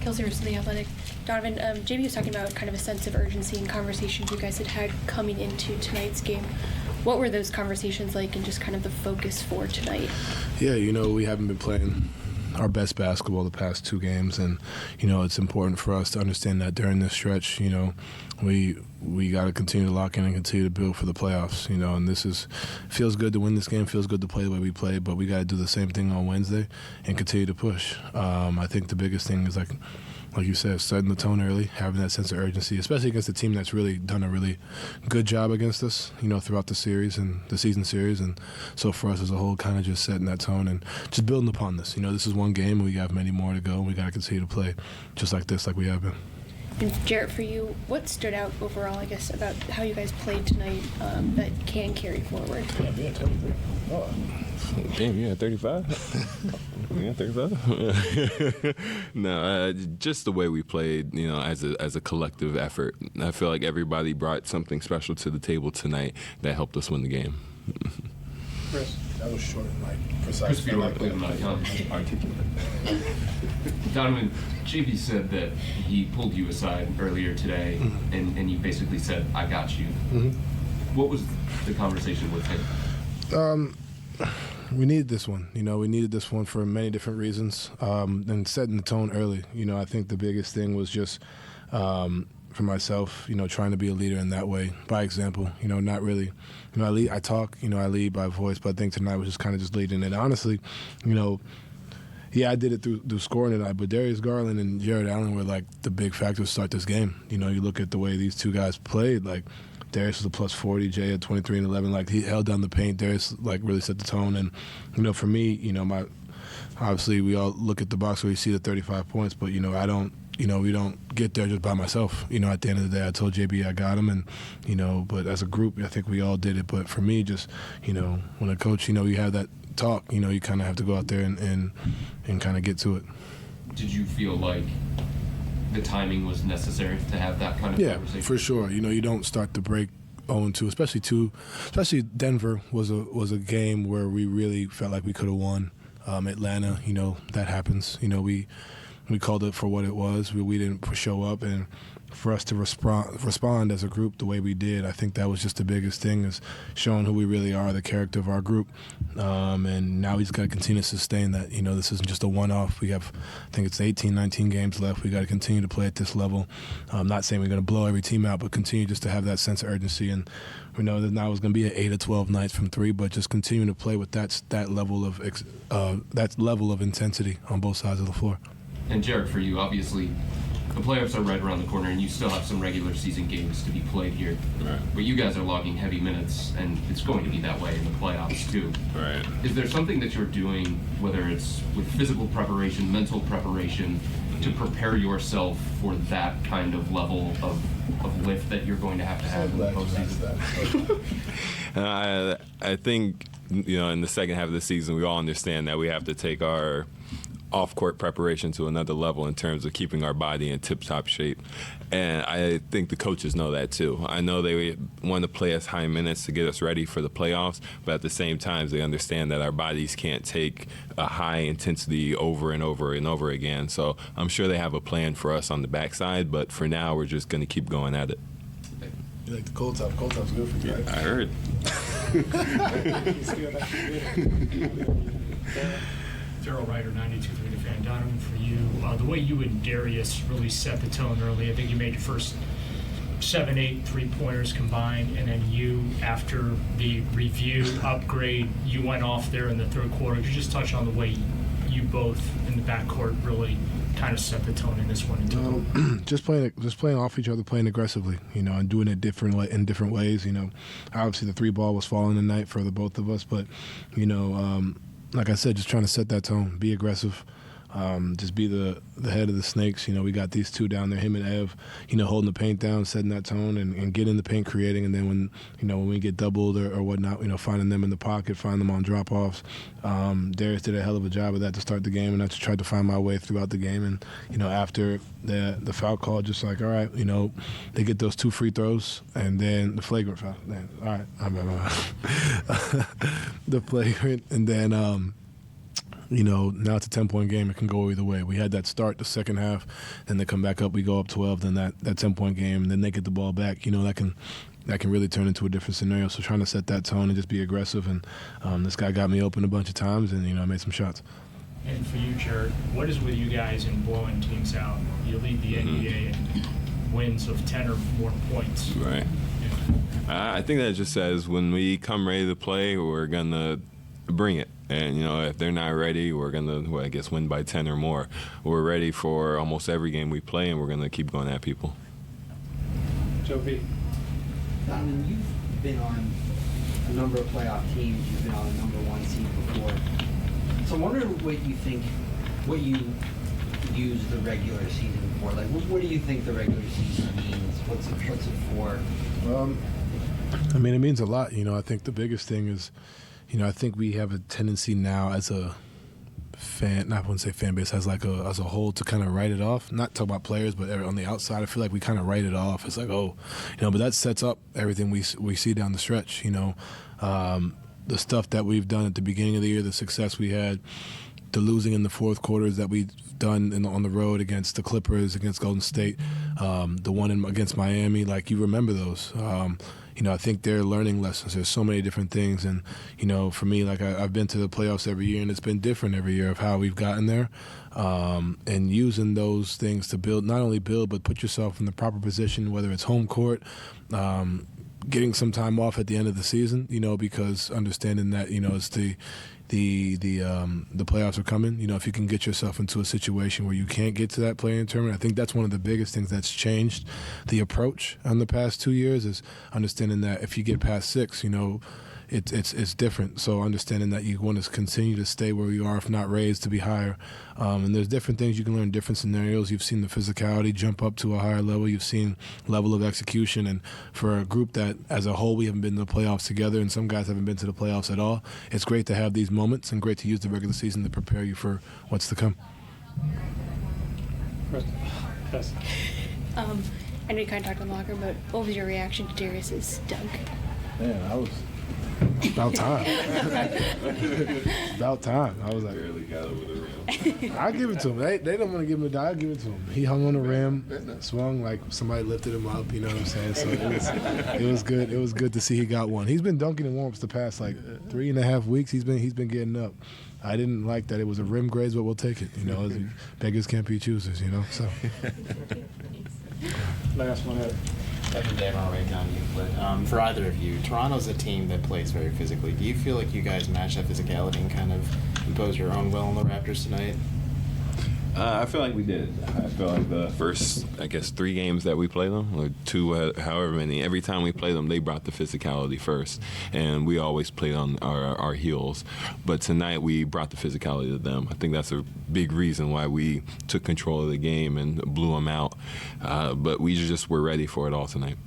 Kilsers, The Athletic. Donovan, JB was talking about kind of a sense of urgency and conversations you guys had coming into tonight's game. What were those conversations like and just kind of the focus for tonight? Yeah, we haven't been playing our best basketball the past 2 games, and it's important for us to understand that during this stretch, we got to continue to lock in and continue to build for the playoffs, and feels good to win this game, feels good to play the way we play, but we got to do the same thing on Wednesday and continue to push. I think the biggest thing is like you said, setting the tone early, having that sense of urgency, especially against a team that's really done a really good job against us, throughout the series and the season series. And so for us as a whole, kind of just setting that tone and just building upon this. This is one game, and we have many more to go, and we got to continue to play just like this, like we have been. And Jarrett, for you, what stood out overall, I guess, about how you guys played tonight that can carry forward? Yeah, we had 23. Oh. Damn, you had 35? Yeah, 35? No, just the way we played, as a collective effort. I feel like everybody brought something special to the table tonight that helped us win the game. Chris, that was short and precise. Chris, articulate. Donovan, JB said that he pulled you aside earlier today, and you basically said, "I got you." Mm-hmm. What was the conversation with him? We needed this one. We needed this one for many different reasons. And setting the tone early. I think the biggest thing was just for myself, trying to be a leader in that way, by example. Not really. I talk, I lead by voice, but I think tonight was just kind of just leading it. Honestly, yeah, I did it through scoring tonight, but Darius Garland and Jarrett Allen were like the big factors to start this game. You look at the way these two guys played, like Darius was a plus 40, Jay had 23 and 11. Like, he held down the paint. Darius really set the tone. And for me, obviously we all look at the box where you see the 35 points, but I don't. We don't get there just by myself. At the end of the day, I told JB I got him, and but as a group, I think we all did it. But for me, just when a coach, you have that talk, you kind of have to go out there and kind of get to it. Did you feel like the timing was necessary to have that kind of conversation? Yeah, for sure. You don't start the break 0-2, especially Denver was a game where we really felt like we could have won. Atlanta, that happens. We called it for what it was. We didn't show up, and for us to respond as a group the way we did, I think that was just the biggest thing, is showing who we really are, the character of our group. And now we just got to continue to sustain that. This isn't just a one-off. We have, I think it's 18, 19 games left. We got to continue to play at this level. I'm not saying we're going to blow every team out, but continue just to have that sense of urgency. And we know that now it's going to be an 8 or 12 nights from 3, but just continuing to play with that level of intensity on both sides of the floor. And Jarrett, for you, obviously, the playoffs are right around the corner, and you still have some regular season games to be played here. Right. But you guys are logging heavy minutes, and it's going to be that way in the playoffs, too. Right. Is there something that you're doing, whether it's with physical preparation, mental preparation, to prepare yourself for that kind of level of lift that you're going to have in the postseason? I think, in the second half of the season, we all understand that we have to take our off-court preparation to another level in terms of keeping our body in tip-top shape. And I think the coaches know that too. I know they want to play us high minutes to get us ready for the playoffs, but at the same time, they understand that our bodies can't take a high intensity over and over and over again. So I'm sure they have a plan for us on the backside, but for now, we're just going to keep going at it. You like the cold top? Cold top's good for you, right? I heard. Daryl Ryder, 92.3 The Fan. Donovan, for you, the way you and Darius really set the tone early, I think you made your first 7-8 three-pointers combined, and then you, after the review upgrade, you went off there in the third quarter. Could you just touch on the way you both in the backcourt really kind of set the tone in this one? Just playing off each other, playing aggressively, and doing it in different ways. Obviously the 3-ball was falling tonight for the both of us, but like I said, just trying to set that tone, be aggressive, just be the head of the Snakes. We got these two down there, him and Ev, holding the paint down, setting that tone, and get in the paint, creating. And then when we get doubled or whatnot, finding them in the pocket, find them on drop-offs. Darius did a hell of a job of that to start the game, and I just tried to find my way throughout the game. And after the foul call, just like, all right, they get those 2 free throws, and then the flagrant foul. Then, all right, the flagrant, and then now it's a 10-point game. It can go either way. We had that start the second half, then they come back up, we go up 12, then that 10-point game, and then they get the ball back. That can really turn into a different scenario. So trying to set that tone and just be aggressive. And this guy got me open a bunch of times, and I made some shots. And for you, Jarrett, what is with you guys in blowing teams out? You lead the NBA in wins of 10 or more points. Right. I think that just says when we come ready to play, we're going to bring it. And, if they're not ready, we're going to, win by 10 or more. We're ready for almost every game we play, and we're going to keep going at people. Joe B. Donovan, you've been on a number of playoff teams. You've been on a number one seed before. So I'm wondering what you use the regular season for. Like, what do you think the regular season means? What's it for? It means a lot. I think the biggest thing is, I think we have a tendency now as a fan, I wouldn't say fan base, as a whole, to kind of write it off. Not talk about players, but on the outside, I feel like we kind of write it off. It's like, but that sets up everything we see down the stretch. The stuff that we've done at the beginning of the year, the success we had, the losing in the fourth quarters that we've done on the road against the Clippers, against Golden State, the one against Miami, like, you remember those. I think they're learning lessons. There's so many different things. And, for me, like, I've been to the playoffs every year, and it's been different every year of how we've gotten there. And using those things to not only build, but put yourself in the proper position, whether it's home court, getting some time off at the end of the season, because understanding that, it's the playoffs are coming. If you can get yourself into a situation where you can't get to that play-in tournament, I think that's one of the biggest things that's changed the approach in the past 2 years, is understanding that if you get past 6, it's different. So understanding that you want to continue to stay where you are, if not raise, to be higher. And there's different things you can learn, different scenarios. You've seen the physicality jump up to a higher level. You've seen level of execution. And for a group that, as a whole, we haven't been to the playoffs together, and some guys haven't been to the playoffs at all, it's great to have these moments and great to use the regular season to prepare you for what's to come. Yes. I know you kind of talked in the locker room, but what was your reaction to Darius's dunk? Man, I was about time. About time. I was like, Barely got over the rim. I give it to him. They don't want to give him a die. I give it to him. He hung on the rim, swung like somebody lifted him up. You know what I'm saying? So it was good. It was good to see he got one. He's been dunking in warm-ups the past 3.5 weeks. He's been getting up. I didn't like that it was a rim graze, but we'll take it. Beggars can't be choosers. So. Last one, Ed. Second game on right now, but for either of you, Toronto's a team that plays very physically. Do you feel like you guys match that physicality and kind of impose your own will on the Raptors tonight? I feel like we did. I feel like the first, 3 games that we played them, or 2, however many, every time we played them, they brought the physicality first. And we always played on our heels. But tonight, we brought the physicality to them. I think that's a big reason why we took control of the game and blew them out. But we just were ready for it all tonight.